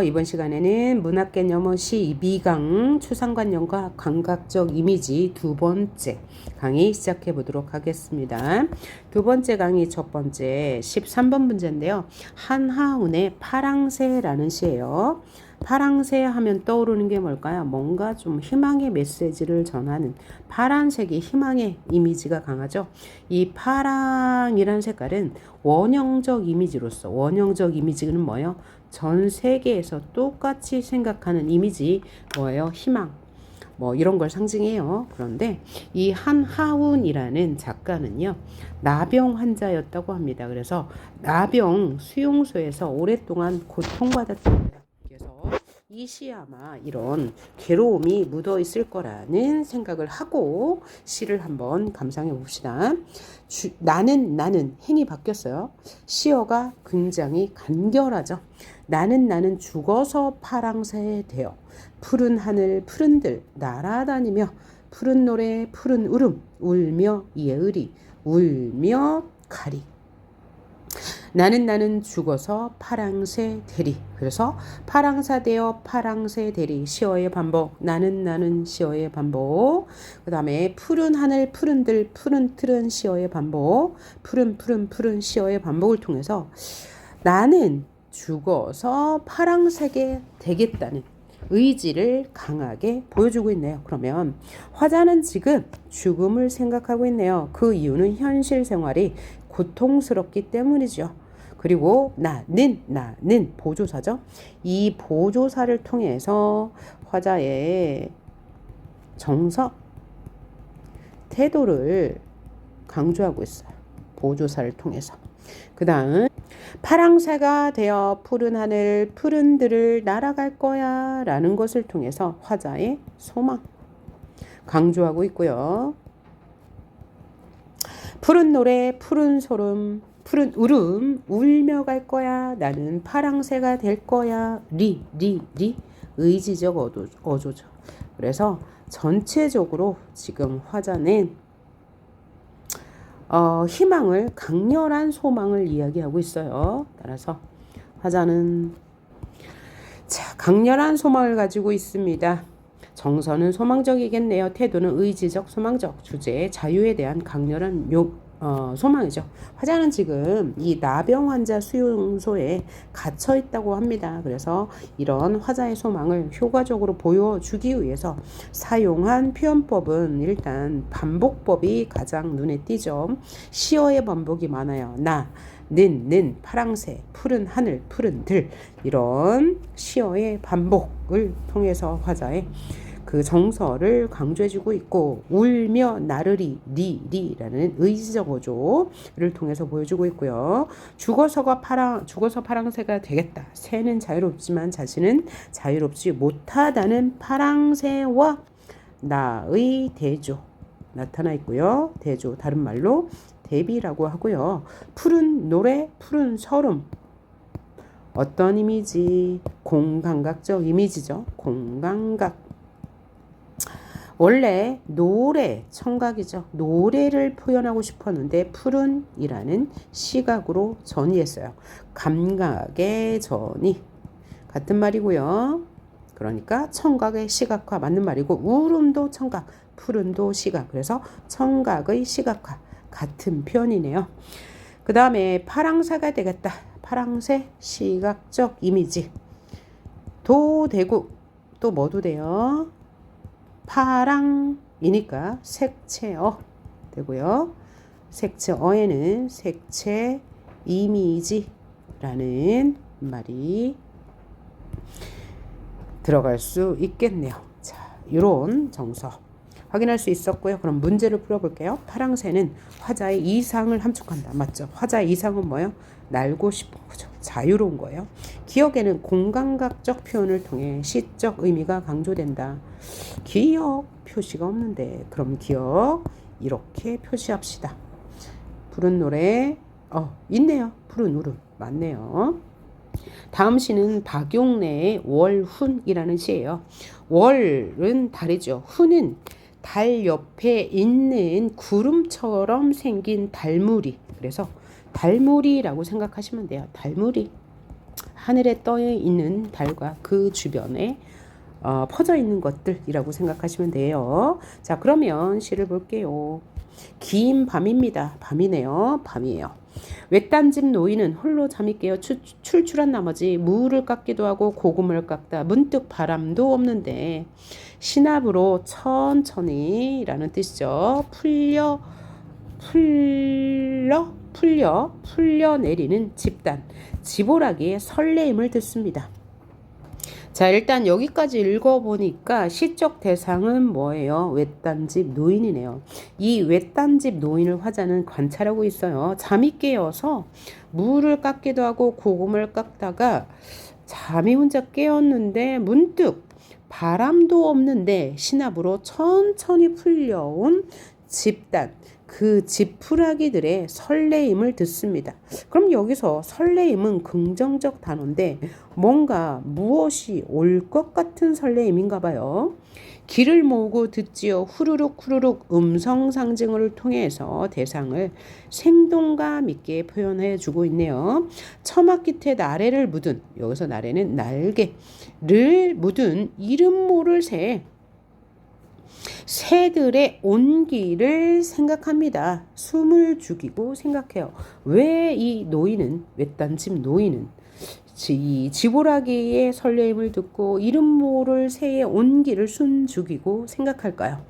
이번 시간에는 문학개념의 시 미강 추상관념과 감각적 이미지 두 번째 강의 시작해 보도록 하겠습니다. 두 번째 강의 첫 번째 13번 문제인데요. 한하운의 파랑새라는 시예요. 파랑새 하면 떠오르는 게 뭘까요? 뭔가 좀 희망의 메시지를 전하는 파란색이 희망의 이미지가 강하죠. 이 파랑이라는 색깔은 원형적 이미지로서 원형적 이미지는 뭐예요? 전 세계에서 똑같이 생각하는 이미지 뭐예요? 희망. 뭐 이런 걸 상징해요. 그런데 이 한하운이라는 작가는요. 나병 환자였다고 합니다. 그래서 나병 수용소에서 오랫동안 고통받았다고 해요. 그래서 이 시에 아마 이런 괴로움이 묻어 있을 거라는 생각을 하고 시를 한번 감상해 봅시다. 나는 행이 바뀌었어요. 시어가 굉장히 간결하죠. 나는 죽어서 파랑새 되어 푸른 하늘 푸른들 날아다니며 푸른 노래 푸른 울음 울며 예으리 울며 가리. 나는 죽어서 파랑새 되리. 그래서 파랑사 되어 파랑새 되리. 시어의 반복. 나는 시어의 반복. 그 다음에 푸른 하늘 푸른들 푸른 틀은 시어의 반복. 푸른 시어의 반복을 통해서 나는 죽어서 파랑새게 되겠다는 의지를 강하게 보여주고 있네요. 그러면 화자는 지금 죽음을 생각하고 있네요. 그 이유는 현실 생활이 고통스럽기 때문이죠. 그리고 나는 보조사죠. 이 보조사를 통해서 화자의 정서, 태도를 강조하고 있어요. 보조사를 통해서. 그 다음 파랑새가 되어 푸른 하늘 푸른들을 날아갈 거야 라는 것을 통해서 화자의 소망 강조하고 있고요. 푸른 노래 푸른 소름 푸른 울음 울며 갈 거야 나는 파랑새가 될 거야 리 의지적 어조죠. 그래서 전체적으로 지금 화자는 희망을 강렬한 소망을 이야기하고 있어요. 따라서 화자는 강렬한 소망을 가지고 있습니다. 정서는 소망적이겠네요. 태도는 의지적 소망적. 주제의 자유에 대한 강렬한 소망이죠. 화자는 지금 이 나병 환자 수용소에 갇혀 있다고 합니다. 그래서 이런 화자의 소망을 효과적으로 보여주기 위해서 사용한 표현법은 일단 반복법이 가장 눈에 띄죠. 시어의 반복이 많아요. 는 파랑새 푸른 하늘 푸른 들 이런 시어의 반복을 통해서 화자의 그 정서를 강조해주고 있고 울며 나르리 리라는 의지적 어조를 통해서 보여주고 있고요. 죽어서 파랑새가 되겠다. 새는 자유롭지만 자신은 자유롭지 못하다는 파랑새와 나의 대조 나타나 있고요. 대조 다른 말로 대비라고 하고요. 푸른 노래 푸른 서름 어떤 이미지? 공감각적 이미지죠. 공감각 원래 노래, 청각이죠. 노래를 표현하고 싶었는데 푸른이라는 시각으로 전이했어요. 감각의 전이 같은 말이고요. 그러니까 청각의 시각화 맞는 말이고 울음도 청각, 푸른도 시각. 그래서 청각의 시각화 같은 표현이네요. 그 다음에 파랑새가 되겠다. 파랑새 시각적 이미지. 도대구 또 뭐도 돼요? 파랑이니까 색채어 되고요. 색채어에는 색채 이미지라는 말이 들어갈 수 있겠네요. 자, 이런 정서 확인할 수 있었고요. 그럼 문제를 풀어볼게요. 파랑새는 화자의 이상을 함축한다. 맞죠? 화자의 이상은 뭐예요? 날고 싶은 거죠. 자유로운 거예요. 기억에는 공감각적 표현을 통해 시적 의미가 강조된다. 기억 표시가 없는데 그럼 기억 이렇게 표시합시다. 푸른 노래 있네요. 푸른 울음 맞네요. 다음 시는 박용래의 월훈이라는 시예요. 월은 달이죠. 훈은 달 옆에 있는 구름처럼 생긴 달무리. 그래서 달무리라고 생각하시면 돼요. 달무리. 하늘에 떠 있는 달과 그 주변에 퍼져 있는 것들이라고 생각하시면 돼요. 자, 그러면 시를 볼게요. 긴 밤입니다. 밤이네요. 밤이에요. 외딴 집 노인은 홀로 잠이 깨어 출출한 나머지 무를 깎기도 하고 고금을 깎다 문득 바람도 없는데 신압으로 천천히 라는 뜻이죠. 풀려 내리는 집단, 지보라기에 설레임을 듣습니다. 자, 일단 여기까지 읽어보니까 시적 대상은 뭐예요? 외딴집 노인이네요. 이 외딴집 노인을 화자는 관찰하고 있어요. 잠이 깨어서 무를 깎기도 하고 고금을 깎다가 잠이 혼자 깨었는데 문득 바람도 없는데 신압으로 천천히 풀려온 집단, 그 지푸라기들의 설레임을 듣습니다. 그럼 여기서 설레임은 긍정적 단어인데 뭔가 무엇이 올 것 같은 설레임인가 봐요. 귀를 모으고 듣지요. 후루룩 후루룩 음성 상징을 통해서 대상을 생동감 있게 표현해 주고 있네요. 처막 끝에 나래를 묻은, 여기서 나래는 날개를 묻은 이름 모를 새들의 온기를 생각합니다. 숨을 죽이고 생각해요. 왜 이 노인은, 외딴집 노인은 지보라기의 설레임을 듣고 이름 모를 새의 온기를 숨 죽이고 생각할까요?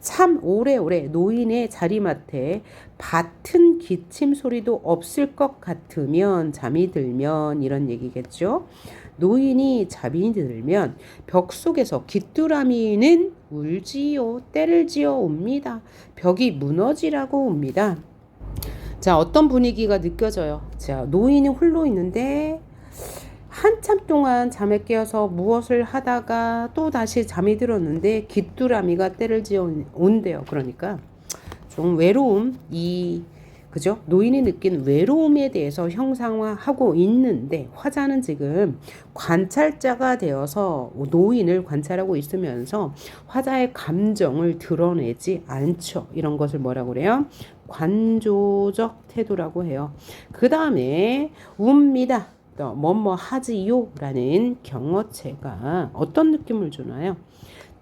참 오래오래 노인의 자리맡에 밭은 기침 소리도 없을 것 같으면 잠이 들면, 이런 얘기겠죠. 노인이 잠이 들면 벽 속에서 귀뚜라미는 울지요, 때를 지어 옵니다. 벽이 무너지라고 옵니다. 자, 어떤 분위기가 느껴져요? 자, 노인이 홀로 있는데 한참 동안 잠에 깨어서 무엇을 하다가 또 다시 잠이 들었는데 귀뚜라미가 때를 지어 온대요. 그러니까 좀 외로움, 그죠? 노인이 느낀 외로움에 대해서 형상화하고 있는데 화자는 지금 관찰자가 되어서 노인을 관찰하고 있으면서 화자의 감정을 드러내지 않죠. 이런 것을 뭐라고 그래요? 관조적 태도라고 해요. 그 다음에 웁니다. 또 뭐뭐 하지요 라는 경어체가 어떤 느낌을 주나요?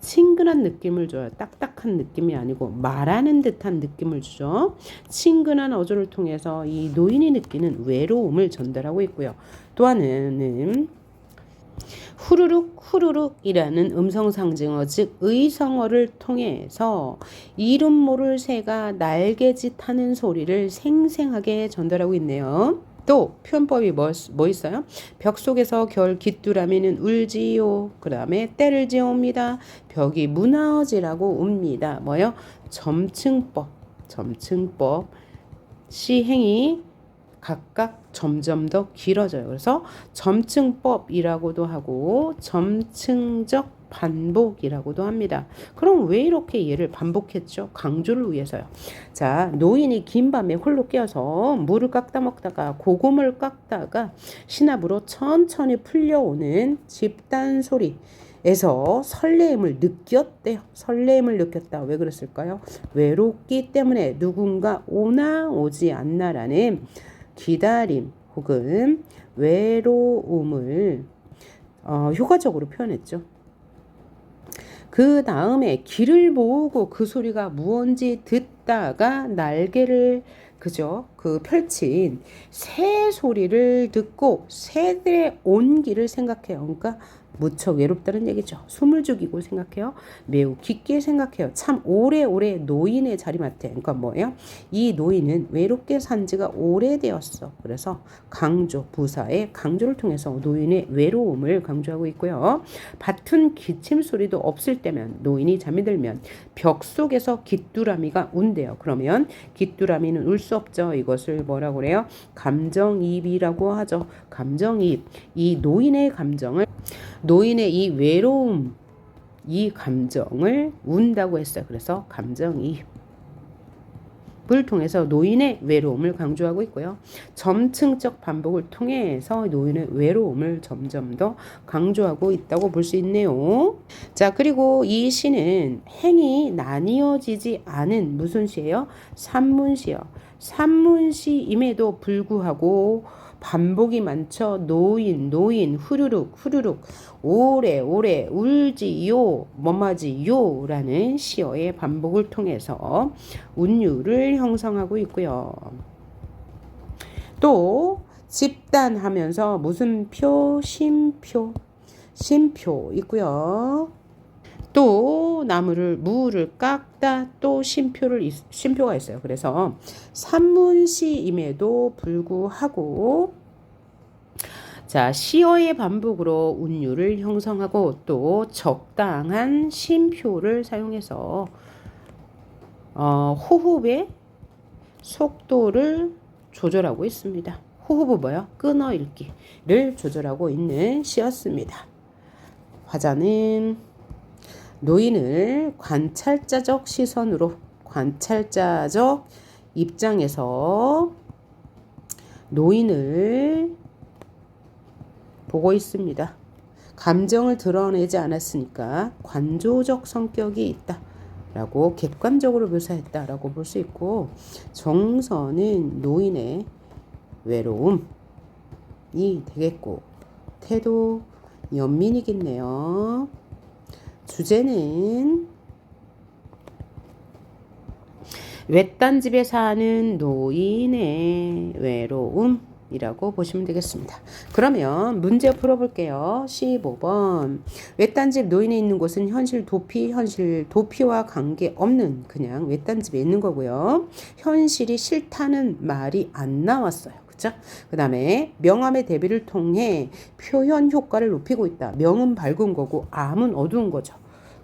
친근한 느낌을 줘요. 딱딱한 느낌이 아니고 말하는 듯한 느낌을 주죠. 친근한 어조를 통해서 이 노인이 느끼는 외로움을 전달하고 있고요. 또 하나는 후루룩 후루룩이라는 음성상징어, 즉 의성어를 통해서 이름 모를 새가 날개짓하는 소리를 생생하게 전달하고 있네요. 또 표현법이 뭐 있어요? 벽 속에서 겨울 귀뚜라미는 울지요. 그 다음에 때를 지어옵니다. 벽이 무너지라고 옵니다. 뭐요? 점층법. 시행이 각각 점점 더 길어져요. 그래서 점층법이라고도 하고 점층적 반복이라고도 합니다. 그럼 왜 이렇게 얘를 반복했죠? 강조를 위해서요. 자, 노인이 긴 밤에 홀로 깨어서 물을 깎다 먹다가 고금을 깎다가 신압으로 천천히 풀려오는 집단 소리에서 설레임을 느꼈대요. 설레임을 느꼈다. 왜 그랬을까요? 외롭기 때문에 누군가 오나 오지 않나라는 기다림 혹은 외로움을 효과적으로 표현했죠. 그 다음에 귀를 모으고 그 소리가 무언지 듣다가 날개를 펼친 새 소리를 듣고 새들의 온기를 생각해요. 그러니까 무척 외롭다는 얘기죠. 숨을 죽이고 생각해요. 매우 깊게 생각해요. 참 오래오래 노인의 자리맡에, 그러니까 뭐예요? 이 노인은 외롭게 산 지가 오래되었어. 그래서 강조, 부사의 강조를 통해서 노인의 외로움을 강조하고 있고요. 밭은 기침 소리도 없을 때면, 노인이 잠이 들면 벽 속에서 귀뚜라미가 운대요. 그러면 귀뚜라미는 울 수 없죠. 이것을 뭐라고 그래요? 감정이입이라고 하죠. 감정이입. 이 노인의 감정을, 노인의 이 외로움, 이 감정을 운다고 했어요. 그래서 감정이입을 통해서 노인의 외로움을 강조하고 있고요. 점층적 반복을 통해서 노인의 외로움을 점점 더 강조하고 있다고 볼 수 있네요. 자, 그리고 이 시는 행이 나뉘어지지 않은 무슨 시예요? 산문시요. 산문시임에도 불구하고 반복이 많죠. 노인, 후루룩, 오래, 울지요, 뭐마지요 라는 시어의 반복을 통해서 운율을 형성하고 있고요. 또 집단하면서 무슨 표, 심표 있고요. 또 무를 깎다 또 심표가 있어요. 그래서 산문시임에도 불구하고 자, 시어의 반복으로 운율을 형성하고 또 적당한 심표를 사용해서 호흡의 속도를 조절하고 있습니다. 호흡은 뭐야? 끊어읽기를 조절하고 있는 시였습니다. 화자는 노인을 관찰자적 시선으로 관찰자적 입장에서 노인을 보고 있습니다. 감정을 드러내지 않았으니까 관조적 성격이 있다 라고 객관적으로 묘사했다라고 볼 수 있고, 정서는 노인의 외로움이 되겠고 태도 연민이겠네요. 주제는 외딴집에 사는 노인의 외로움이라고 보시면 되겠습니다. 그러면 문제 풀어볼게요. 15번. 외딴집 노인이 있는 곳은 현실 도피와 관계없는 그냥 외딴집에 있는 거고요. 현실이 싫다는 말이 안 나왔어요. 그 다음에 명암의 대비를 통해 표현 효과를 높이고 있다. 명은 밝은 거고 암은 어두운 거죠.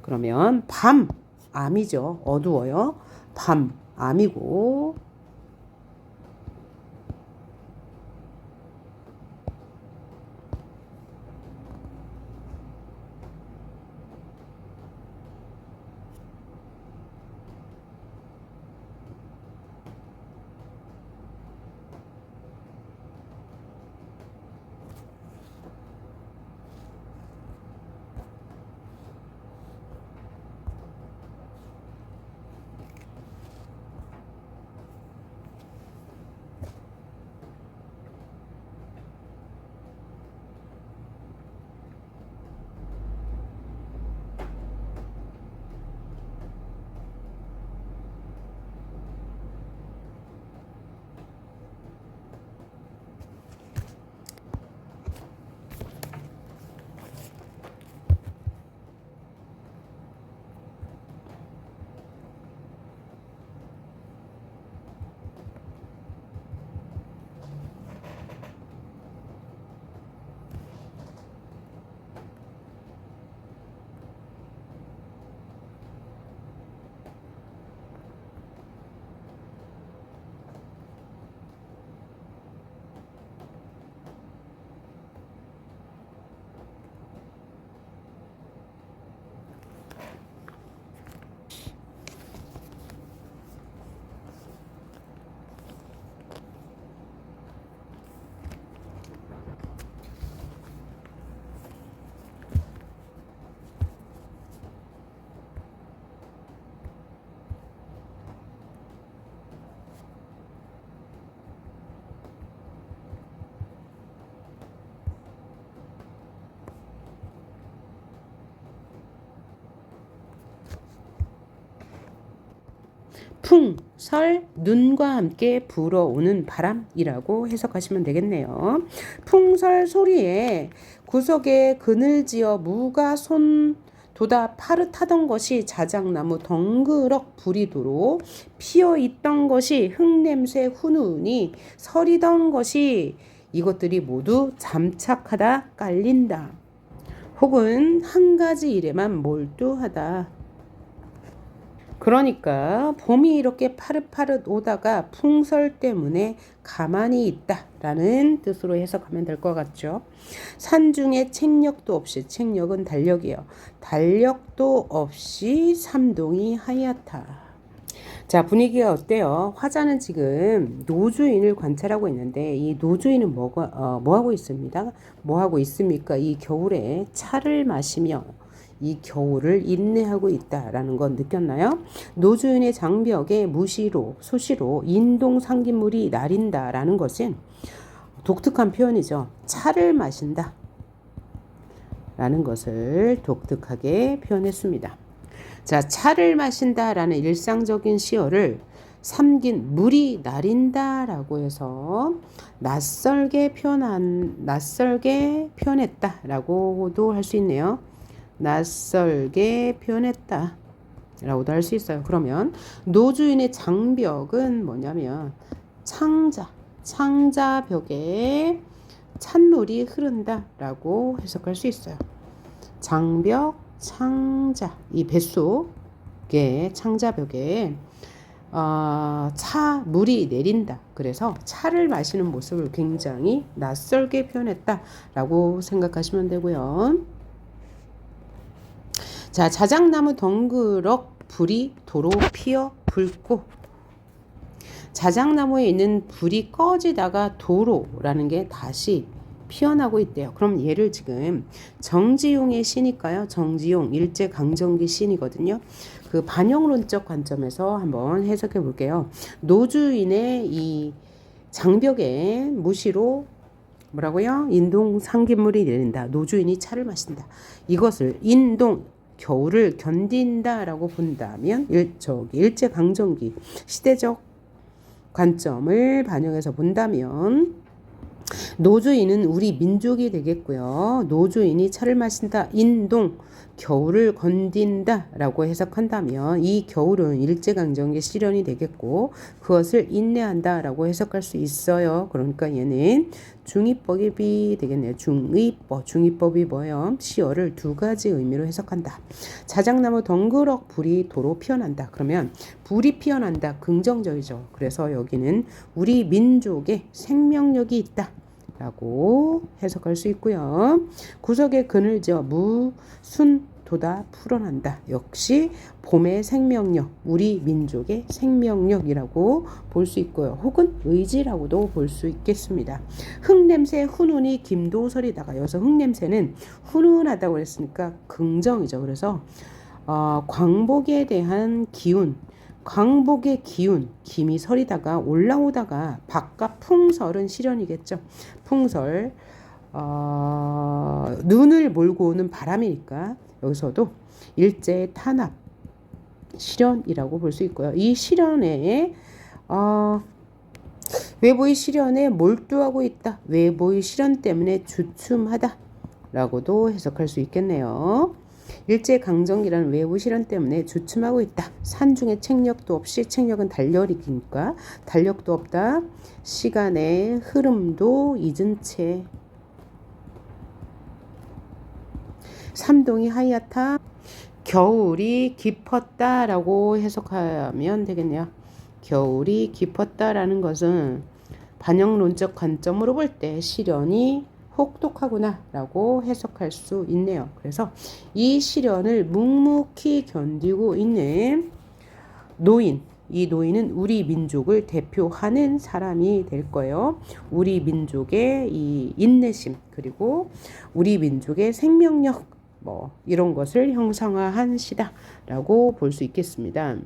그러면 밤, 암이죠. 어두워요. 밤, 암이고 풍설, 눈과 함께 불어오는 바람이라고 해석하시면 되겠네요. 풍설 소리에 구석에 그늘지어 무가 돋아 파릇하던 것이 자작나무 덩그럭 부리도록 피어있던 것이 흙냄새 훈훈이 서리던 것이 이것들이 모두 잠착하다 깔린다. 혹은 한 가지 일에만 몰두하다. 그러니까 봄이 이렇게 파릇파릇 오다가 풍설 때문에 가만히 있다라는 뜻으로 해석하면 될 것 같죠. 산중에 책력도 없이, 책력은 달력이에요. 달력도 없이 삼동이 하얗다. 자, 분위기가 어때요? 화자는 지금 노주인을 관찰하고 있는데 이 노주인은 뭐 하고 있습니다. 뭐 하고 있습니까? 이 겨울에 차를 마시며 이 겨울을 인내하고 있다라는 건 느꼈나요? 노주인의 장벽에 소시로 인동 상기물이 나린다라는 것은 독특한 표현이죠. 차를 마신다 라는 것을 독특하게 표현했습니다. 자, 차를 마신다 라는 일상적인 시어를 삼긴 물이 나린다 라고 해서 낯설게 표현했다 라고도 할 수 있네요. 낯설게 표현했다 라고도 할 수 있어요. 그러면 노주인의 장벽은 뭐냐면 창자벽에 찬물이 흐른다 라고 해석할 수 있어요. 장벽, 창자, 이 뱃속에 창자벽에 물이 내린다. 그래서 차를 마시는 모습을 굉장히 낯설게 표현했다 라고 생각하시면 되고요. 자, 자작나무 덩그럭 불이 도로 피어 붉고, 자작나무에 있는 불이 꺼지다가 도로라는 게 다시 피어나고 있대요. 그럼 얘를 지금 정지용의 시니까요. 정지용 일제강점기 시이거든요. 그 반영론적 관점에서 한번 해석해 볼게요. 노주인의 이 장벽에 무시로 뭐라고요? 인동 상gin물이 내린다. 노주인이 차를 마신다. 이것을 인동 겨울을 견딘다라고 본다면 일제강점기 시대적 관점을 반영해서 본다면 노주인은 우리 민족이 되겠고요. 노주인이 차를 마신다. 인동 겨울을 건딘다 라고 해석한다면 이 겨울은 일제강점기 시련이 되겠고 그것을 인내한다 라고 해석할 수 있어요. 그러니까 얘는 중의법이 되겠네요. 중의법이 뭐예요? 시어를 두 가지 의미로 해석한다. 자작나무 덩그럭 불이 도로 피어난다. 그러면 불이 피어난다. 긍정적이죠. 그래서 여기는 우리 민족의 생명력이 있다 라고 해석할 수 있고요. 구석에 그늘 지어 무순도다 풀어난다. 역시 봄의 생명력, 우리 민족의 생명력이라고 볼 수 있고요. 혹은 의지라고도 볼 수 있겠습니다. 흙냄새 훈훈이 김도설이다가 여기서 흙냄새는 훈훈하다고 했으니까 긍정이죠. 그래서 광복에 대한 기운, 광복의 기운, 김이 서리다가 올라오다가 바깥 풍설은 실현이겠죠. 풍설, 눈을 몰고 오는 바람이니까 여기서도 일제의 탄압, 실현이라고 볼 수 있고요. 이 실현에 외부의 실현에 몰두하고 있다. 외부의 실현 때문에 주춤하다 라고도 해석할 수 있겠네요. 일제강점기라는 외부 실현 때문에 주춤하고 있다. 산중에 책력도 없이, 책력은 달력이니까 달력도 없다. 시간의 흐름도 잊은 채 삼동이 하얗다. 겨울이 깊었다라고 해석하면 되겠네요. 겨울이 깊었다라는 것은 반영론적 관점으로 볼 때 시련이 혹독하구나 라고 해석할 수 있네요. 그래서 이 시련을 묵묵히 견디고 있는 노인, 이 노인은 우리 민족을 대표하는 사람이 될 거예요. 우리 민족의 이 인내심, 그리고 우리 민족의 생명력, 이런 것을 형상화한 시다라고 볼 수 있겠습니다.